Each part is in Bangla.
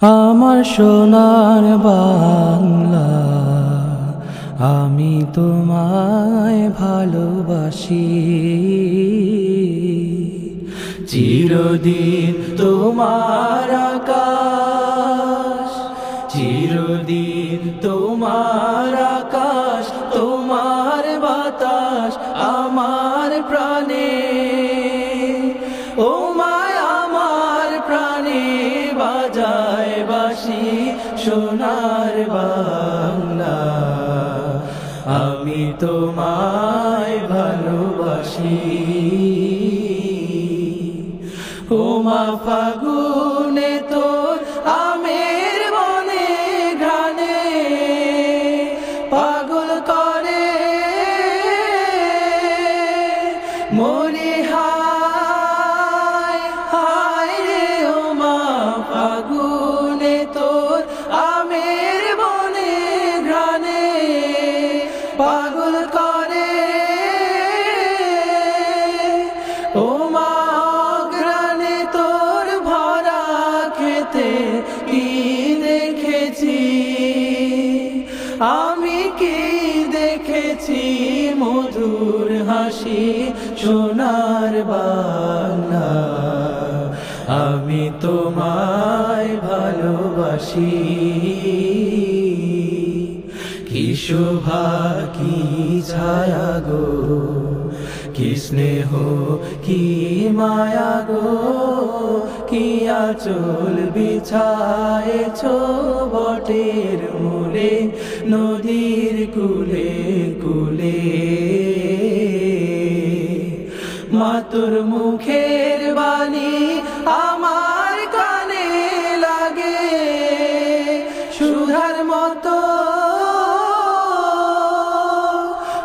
আমার সোনার বাংলা, আমি তোমায় ভালোবাসি। চিরদিন তোমার আকাশ, চিরদিন তোমার আকাশ, তোমার বাতাস আমার প্রাণে। ও মায় আমার প্রাণে বাজায় বাঁশি সোনার বাংলা, আমি তোমায় ভালোবাসি। ও মা ফাগুনে তোর আমের বনে ঘ্রাণে পাগল করে মরি হায় হায় রে। ও মা ফাগুনে তোর আমের বনে ঘ্রাণে পাগল করে। ও মা ঘ্রাণে তোর ভরা খেতে কি দেখেছি আমি, কি দেখেছি মধুর হাসি সোনার বাংলা, আমি তোমায় ভালোবাসি। কি শোভা কি ছায়া গো, কি স্নেহ কি মায়া গো, কি আঁচল বিছায়েছো বটের মূলে নদীর কূলে কূলে। মা তোর মুখের বাণী আমার কানে লাগে সুধার মতো,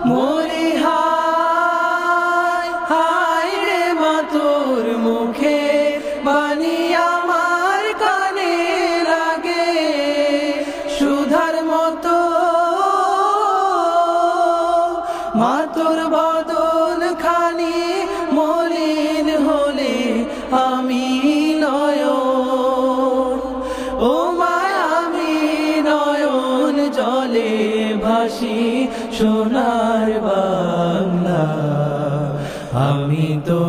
মরি হায় হায় রে। মা তোর মুখের বাণী আমার কানে লাগে সুধার মতো। মা তোর বদন খানি মলিন হলে আমি নয়ন, ও মা আমি নয়ন জলে ভাসি সোনার বাংলা, আমি তো